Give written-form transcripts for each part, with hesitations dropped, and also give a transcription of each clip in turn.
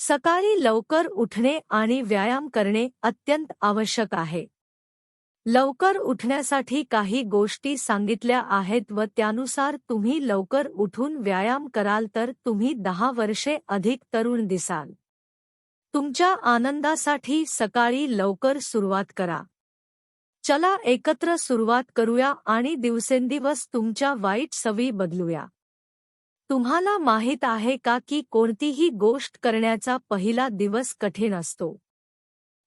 सकाळी लवकर उठणे आणि व्यायाम करणे अत्यंत आवश्यक आहे. लवकर उठण्यासाठी काही गोष्टी सांगितल्या आहेत व त्यानुसार तुम्ही लवकर उठून व्यायाम कराल तर तुम्ही 10 वर्षे अधिक तरुण दिसाल. तुमच्या आनंदासाठी सकाळी लवकर सुरुवात करा. चला एकत्र सुरुवात करूया आणि दिवसेंदिवस तुमच्या वाईट सवयी बदलूया. तुम्हाला माहीत आहे का की कोणतीही गोष्ट करण्याचा पहिला दिवस कठीण असतो.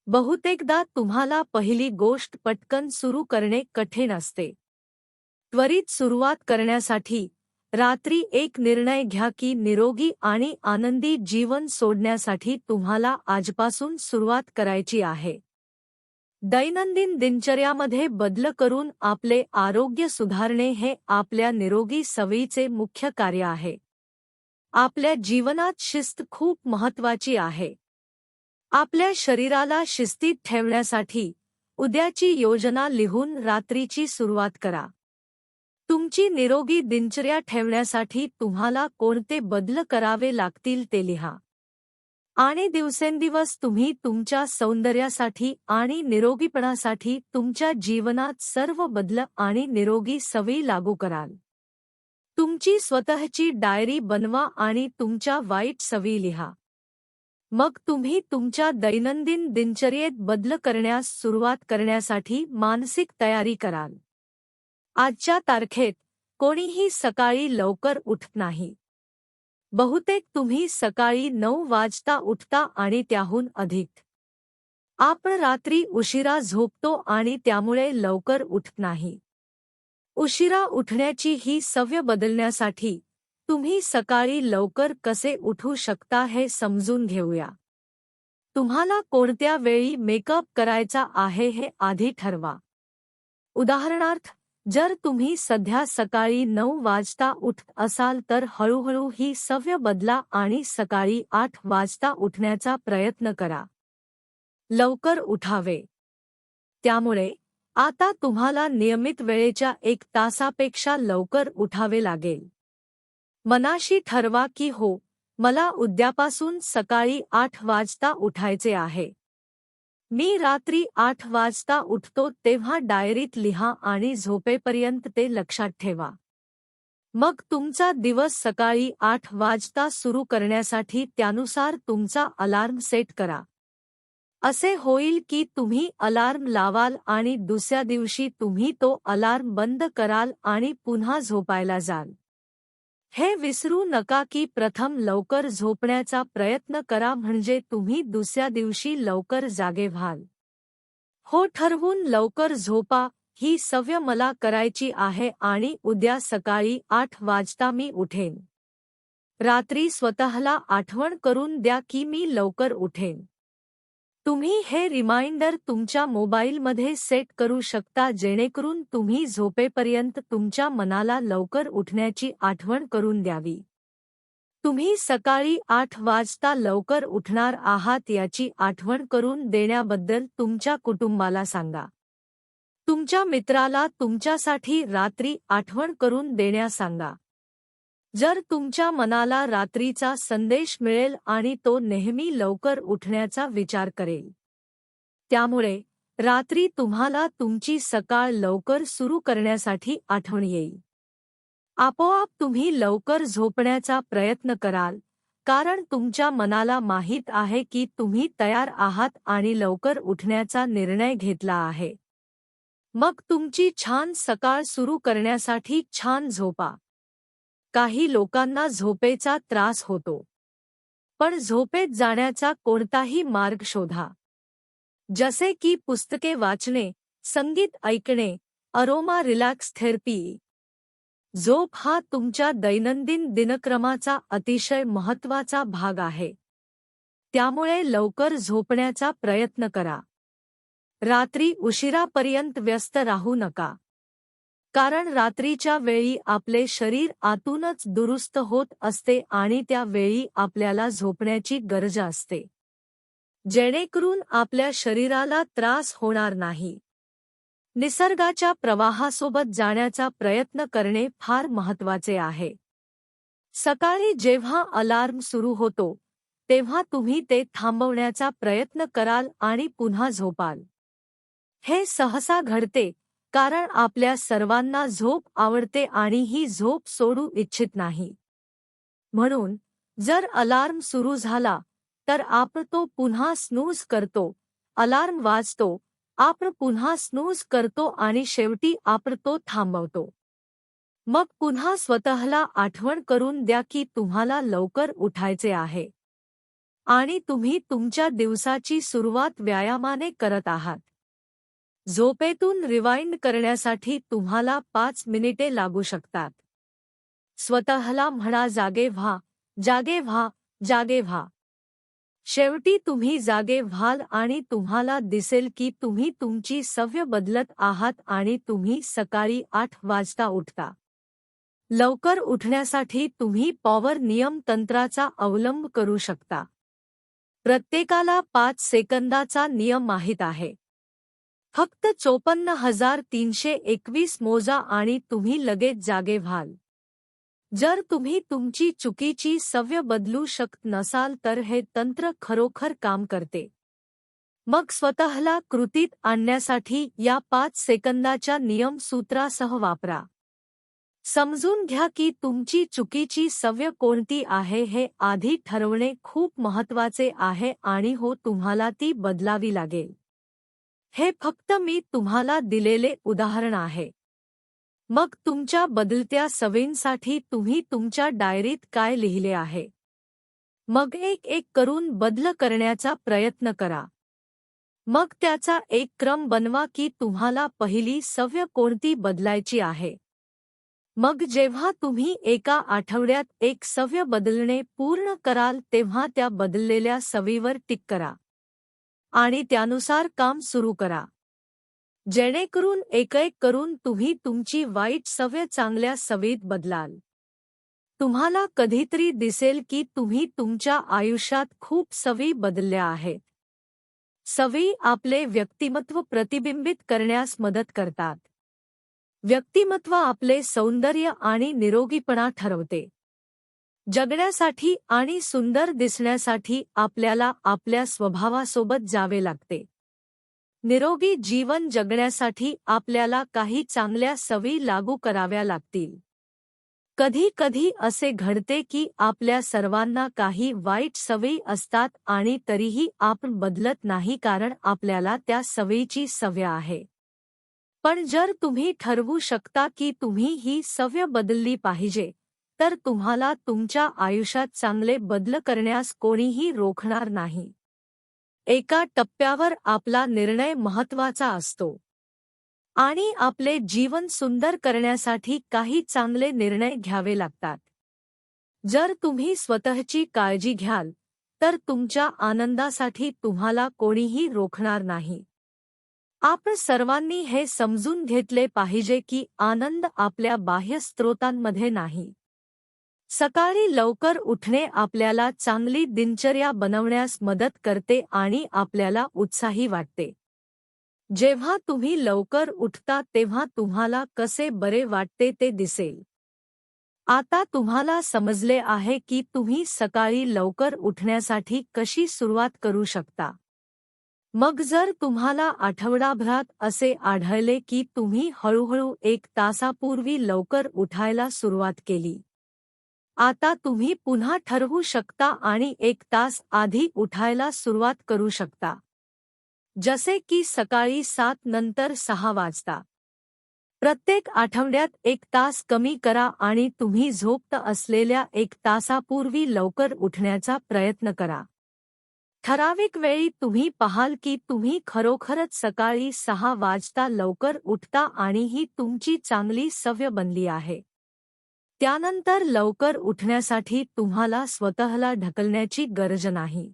बहुतेकदा तुम्हाला पहिली गोष्ट पटकन सुरू करणे कठीण असते. त्वरित सुरुवात करण्यासाठी रात्री एक निर्णय घ्या की निरोगी आणि आनंदी जीवन सोडण्यासाठी तुम्हाला आजपासून सुरुवात करायची आहे. दैनंदिन दिनचर्यामध्ये बदल करून आपले आरोग्य सुधारणे हे आपल्या निरोगी सवयीचे मुख्य कार्य आहे. आपल्या जीवनात शिस्त खूप महत्त्वाची आहे. आपल्या शरीराला शिस्तीत ठेवण्यासाठी उद्याची योजना लिहून रात्रीची सुरुवात करा. तुमची निरोगी दिनचर्या ठेवण्यासाठी तुम्हाला कोणते बदल करावे लागतील ते लिहा. आणि दिवसेंदिवस तुम्ही तुमच्या सौंदर्यासाठी आणि निरोगीपणासाठी तुमच्या जीवनात सर्व बदल आणि निरोगी सवयी लागू कराल. तुमची स्वतःची डायरी बनवा आणि तुमच्या वाईट सवयी लिहा. मग तुम्ही तुमच्या दैनंदिन दिनचर्येत बदल करण्यास सुरुवात करण्यासाठी मानसिक तयारी कराल. आजच्या तारखेत कोणीही सकाळी लवकर उठत नाही. बहुतेक तुम्ही सकाळी 9 वाजता उठता आणि त्याहून अधिक. आपण रात्री उशिरा झोपतो आणि त्यामुळे लवकर उठत नाही. उशिरा उठण्याची ही सवय बदलण्यासाठी तुम्ही सकाळी लवकर कसे उठू शकता हे समजून घेऊया. तुम्हाला कोणत्या वेळी मेकअप करायचा आहे हे आधी ठरवा. उदाहरणार्थ, जर तुम्ही सध्या सकाळी 9 वाजता उठत असाल तर हळूहळू ही सवय बदला आणि सकाळी 8 वाजता उठण्याचा प्रयत्न करा. लवकर उठावे. त्यामुळे आता तुम्हाला नियमित वेळेच्या 1 तासापेक्षा लवकर उठावे लागेल. मनाशी ठरवा की हो, मला उद्यापासून सकाळी 8 वाजता उठायचे आहे. मी रात्री 8 वाजता उठतो तेव्हा डायरीत लिहा आणि झोपेपर्यंत ते लक्षात ठेवा. मग तुमचा दिवस सकाळी 8 वाजता सुरू करण्यासाठी त्यानुसार तुमचा अलार्म सेट करा. असे होईल की तुम्ही अलार्म लावाल आणि दुसऱ्या दिवशी तुम्ही तो अलार्म बंद कराल आणि पुन्हा झोपायला जाल. हे विसरू नका की प्रथम लवकर झोपण्याचा प्रयत्न करा म्हणजे तुम्ही दुसऱ्या दिवशी लवकर जागे व्हाल. हो, ठरवून लवकर झोपा. ही सवय मला करायची आहे आणि उद्या सकाळी 8 वाजता मी उठेन. रात्री स्वतःला आठवण करून द्या की मी लवकर उठेन. तुम्ही हे रिमाइंडर तुमच्या मोबाईलमध्ये सेट करू शकता जेणेकरून तुम्ही झोपेपर्यंत तुमच्या मनाला लवकर उठण्याची आठवण करून द्यावी. तुम्ही सकाळी 8 वाजता लवकर उठणार आहात याची आठवण करून देण्याबद्दल तुमच्या कुटुंबाला सांगा. तुमच्या मित्राला तुमच्यासाठी रात्री आठवण करून देण्यास सांगा. जर तुमच्या मनाला रात्रीचा संदेश मिळेल आणि तो नेहमी लवकर उठण्याचा विचार करेल. त्यामुळे रात्री तुम्हाला तुमची सकाळ लवकर सुरू करण्यासाठी आठवण येईल. आपोआप तुम्ही लवकर झोपण्याचा प्रयत्न कराल, कारण तुमच्या मनाला माहीत आहे की तुम्ही तयार आहात आणि लवकर उठण्याचा निर्णय घेतला आहे. मग तुमची छान सकाळ सुरू करण्यासाठी छान झोपा. काही लोकांना झोपेचा त्रास होतो. पण झोपेत जाण्याचा कोणताही मार्ग शोधा. जसे की पुस्तके वाचणे, संगीत ऐकणे, अरोमा रिलॅक्स थेरपी. झोप हा तुमच्या दैनंदिन दिनक्रमाचा अतिशय महत्त्वाचा भाग आहे. त्यामुळे लवकर झोपण्याचा प्रयत्न करा. रात्री उशिरापर्यंत व्यस्त राहू नका. कारण रात्रीच्या वेळी आपले शरीर आतूनच दुरुस्त होत असते आणि त्या वेळी आपल्याला झोपण्याची गरज असते, जेणेकरून आपल्या शरीराला त्रास होणार नाही. निसर्गाच्या प्रवाहासोबत जाण्याचा प्रयत्न करणे फार महत्त्वाचे आहे. सकाळी जेव्हा अलार्म सुरू होतो तेव्हा तुम्ही ते थांबवण्याचा प्रयत्न कराल आणि पुन्हा झोपाल. हे सहसा घडते कारण आपल्या सर्वांना झोप आवडते आणि ही झोप सोडू इच्छित नाही. म्हणून जर अलार्म सुरू झाला तर आपण तो पुन्हा स्नूज करतो, अलार्म वाजतो, आपण पुन्हा स्नूज करतो आणि शेवटी आपण तो थांबवतो. मग पुन्हा स्वतःला आठवण करून द्या की तुम्हाला लवकर उठायचे आहे आणि तुम्ही तुमच्या दिवसाची सुरुवात व्यायामाने करत आहात. झोपेतून रिवाइंड करण्यासाठी तुम्हाला 5 मिनिटे लागू शकतात. स्वतःला म्हणा जागे व्हा, जागे व्हा, जागे व्हा. शेवटी तुम्ही जागे व्हाल आणि तुम्हाला दिसेल की तुम्ही तुमची सवय बदलत आहात आणि तुम्ही सकाळी 8 वाजता उठता. लवकर उठण्यासाठी तुम्ही पॉवर नियम तंत्राचा अवलंब करू शकता. प्रत्येकाला 5 सेकंदाचा नियम माहीत आहे. फक्त 54,321 मोजा आणि तुम्ही लगेच जागे व्हाल. जर तुम्ही तुमची चुकीची सवय बदलू शकत नसाल तर हे तंत्र खरोखर काम करते. मग स्वतःला कृतीत आणण्यासाठी या 5 सेकंदाच्या नियम सूत्रासह वापरा. समजून घ्या की तुमची चुकीची सवय कोणती आहे हे आधी ठरवणे खूप महत्त्वाचे आहे आणि हो तुम्हाला ती बदलावी लागेल. हे फक्त मी तुम्हाला दिलेले उदाहरण आहे. मग तुमच्या बदलत्या सवयींसाठी तुम्ही तुमच्या डायरीत काय लिहिले आहे? मग एक करून बदल करण्याचा प्रयत्न करा. मग त्याचा एक क्रम बनवा की तुम्हाला पहिली सवय कोणती बदलायची आहे. मग जेव्हा तुम्ही एका आठवड्यात एक सवय बदलणे पूर्ण कराल तेव्हा त्या बदललेल्या सवयीवर टिक करा आणि त्यानुसार काम सुरू करा. जेणेकरून एक करून तुम्ही तुमची वाईट सवय चांगल्या सवयीत बदलाल. तुम्हाला कधीतरी दिसेल की तुम्ही तुमच्या आयुष्यात खूप सवयी बदलल्या आहेत. सवयी आपले व्यक्तिमत्व प्रतिबिंबित करण्यास मदत करतात. व्यक्तिमत्व आपले सौंदर्य आणि निरोगीपणा ठरवते. जगण्यासाठी आणि सुंदर दिसण्यासाठी आपल्याला आपल्या स्वभावासोबत जावे लागते. निरोगी जीवन जगण्यासाठी आपल्याला काही चांगल्या सवयी लागू कराव्या लागतील. कधी कधी असे घडते की आपल्या सर्वांना काही वाईट सवयी असतात आणि तरीही आपण बदलत नाही कारण आपल्याला त्या सवयीची सवय आहे. पण जर तुम्ही ठरवू शकता की तुम्ही ही सवय बदलली पाहिजे तर तुम्हाला तुमच्या आयुष्यात चांगले बदल करण्यास कोणीही रोखणार नाही. एका टप्प्यावर आपला निर्णय महत्त्वाचा असतो आणि आपले जीवन सुंदर करण्यासाठी काही चांगले निर्णय घ्यावे लागतात. जर तुम्ही स्वतःची काळजी घ्याल तर तुमच्या आनंदासाठी तुम्हाला कोणीही रोखणार नाही. आपण सर्वांनी हे समजून घेतले पाहिजे की आनंद आपल्या बाह्य स्त्रोतांमध्ये नाही. सकाळी लवकर उठणे आपल्याला चांगली दिनचर्या बनवण्यास मदत करते आणि आपल्याला उत्साही वाटते. जेव्हा तुम्ही लवकर उठता तेव्हा तुम्हाला कसे बरे वाटते ते दिसेल. आता तुम्हाला समजले आहे की तुम्ही सकाळी लवकर उठण्यासाठी कशी सुरुवात करू शकता. मग जर तुम्हाला आठवडाभरात असे आढळले की तुम्ही हळूहळू 1 तासापूर्वी लवकर उठायला सुरुवात केली, आता तुम्ही पुन्हा ठरवू शकता आणि 1 तास आधी उठायला सुरुवात करू शकता. जसे की सकाळी 7 नंतर 6 वाजता. प्रत्येक आठवड्यात 1 तास कमी करा आणि तुम्ही झोपत असलेल्या 1 तासापूर्वी लवकर उठण्याचा प्रयत्न करा. ठराविक वेळी तुम्ही पाहाल की तुम्ही खरोखरच सकाळी 6 वाजता लवकर उठता आणि ही तुमची चांगली सवय बनली आहे. त्यानंतर लवकर उठण्यासाठी तुम्हाला स्वतःला ढकलण्याची गरज नाही.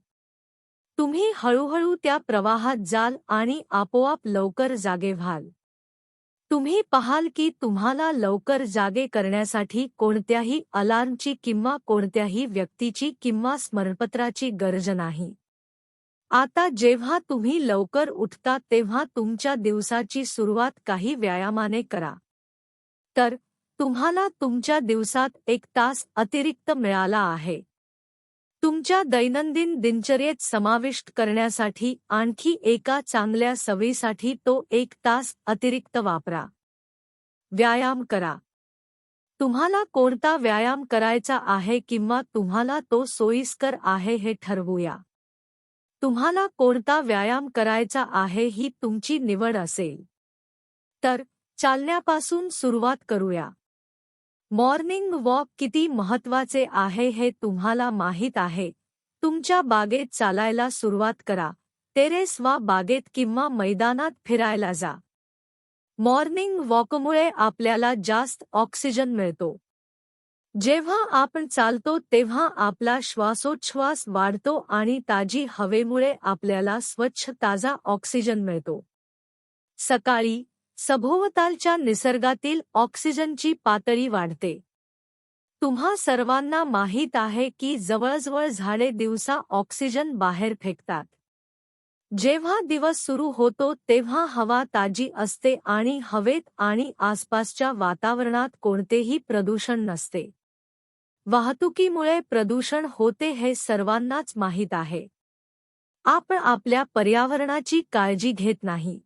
तुम्ही हळूहळू त्या प्रवाहात जाल आणि आपोआप लवकर जागे व्हाल. तुम्ही पाहाल की तुम्हाला लवकर जागे करण्यासाठी कोणत्याही अलार्मची किंवा कोणत्याही व्यक्तीची किंवा स्मरणपत्राची गरज नाही. आता जेव्हा तुम्ही लवकर उठता तेव्हा तुमच्या दिवसाची सुरुवात काही व्यायामाने करा. तर तुम्हाला तुमच्या दिवसात 1 तास अतिरिक्त मिळाला आहे. तुमच्या दैनंदिन दिनचर्येत समाविष्ट करण्यासाठी आणखी एका चांगल्या सवयीसाठी तो 1 तास अतिरिक्त वापरा. व्यायाम करा. तुम्हाला कोणता व्यायाम करायचा आहे किंवा तुम्हाला तो सोयीस्कर आहे हे ठरवूया. तुम्हाला कोणता व्यायाम करायचा आहे ही तुमची निवड असेल. तर चालण्यापासून सुरुवात करूया. मॉर्निंग वॉक किती महत्त्वाचे आहे हे तुम्हाला माहीत आहे. तुमच्या बागेत चालायला सुरुवात करा. टेरेस वा बागेत किंवा मैदानात फिरायला जा. मॉर्निंग वॉकमुळे आपल्याला जास्त ऑक्सिजन मिळतो. जेव्हा आपण चालतो तेव्हा आपला श्वासोच्छ्वास वाढतो आणि ताजी हवेमुळे आपल्याला स्वच्छ ताजा ऑक्सिजन मिळतो. सकाळी सभोवतालच्या निसर्गातील ऑक्सिजनची पातळी वाढते. तुम्हा सर्वांना माहीत आहे की जवळजवळ झाडे दिवसा ऑक्सिजन बाहेर फेकतात. जेव्हा दिवस सुरू होतो तेव्हा हवा ताजी असते आणि हवेत आणि आसपासच्या वातावरणात कोणतेही प्रदूषण नसते. वाहतुकीमुळे प्रदूषण होते हे सर्वांनाच माहीत आहे. आपण आपल्या पर्यावरणाची काळजी घेत नाही.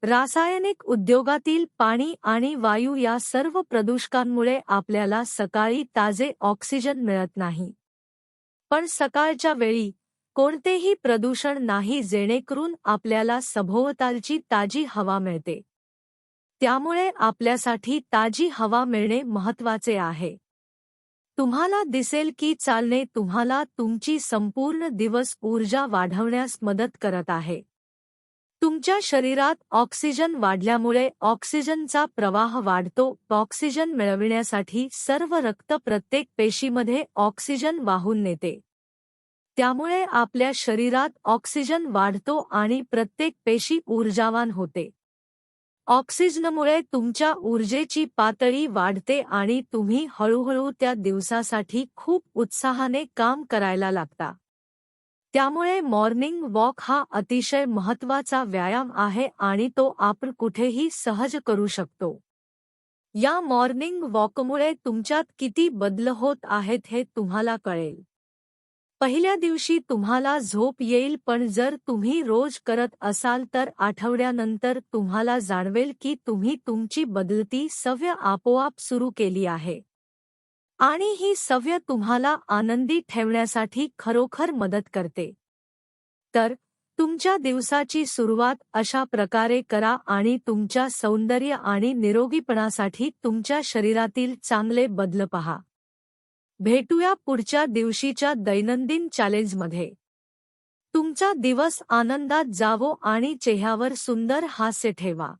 रासायनिक उद्योगातील पाणी आणि वायू या सर्व प्रदूषकांमुळे आपल्याला सकाळी ताजे ऑक्सिजन मिळत नाही. पण सकाळच्या वेळी कोणतेही प्रदूषण नाही जेणेकरून आपल्याला सभोवतालची ताजी हवा मिळते. त्यामुळे आपल्यासाठी ताजी हवा मिळणे महत्त्वाचे आहे. तुम्हाला दिसेल की चालणे तुम्हाला तुमची संपूर्ण दिवस ऊर्जा वाढवण्यास मदत करत आहे. तुमच्या शरीरात ऑक्सिजन वाढल्यामुळे ऑक्सिजनचा प्रवाह वाढतो. ऑक्सिजन मिळविण्यासाठी सर्व रक्त प्रत्येक पेशीमध्ये ऑक्सिजन वाहून नेते. त्यामुळे आपल्या शरीरात ऑक्सिजन वाढतो आणि प्रत्येक पेशी ऊर्जावान होते. ऑक्सिजनमुळे तुमच्या ऊर्जेची पातळी वाढते आणि तुम्ही हळूहळू त्या दिवसासाठी खूप उत्साहाने काम करायला लागता. त्यामुळे मॉर्निंग वॉक हा अतिशय महत्त्वाचा व्यायाम आहे आणि तो आपण कुठेही सहज करू शकतो. या मॉर्निंग वॉकमुळे तुमच्यात किती बदल होत आहेत हे तुम्हाला कळेल. पहिल्या दिवशी तुम्हाला झोप येईल पण जर तुम्ही रोज करत असाल तर आठवड्यानंतर तुम्हाला जाणवेल की तुम्ही तुमची बदलती सवय आपोआप सुरू केली आहे. आणि ही सवय तुम्हाला आनंदी ठेवण्यासाठी खरोखर मदत करते. तर तुमच्या दिवसाची सुरुवात अशा प्रकारे करा आणि तुमच्या सौंदर्य आणि निरोगीपणासाठी तुमच्या शरीरातील चांगले बदल पहा. भेटूया पुढच्या दिवशीच्या दैनंदिन चॅलेंजमध्ये. तुमचा दिवस आनंदात जावो आणि चेहऱ्यावर सुंदर हास्य ठेवा.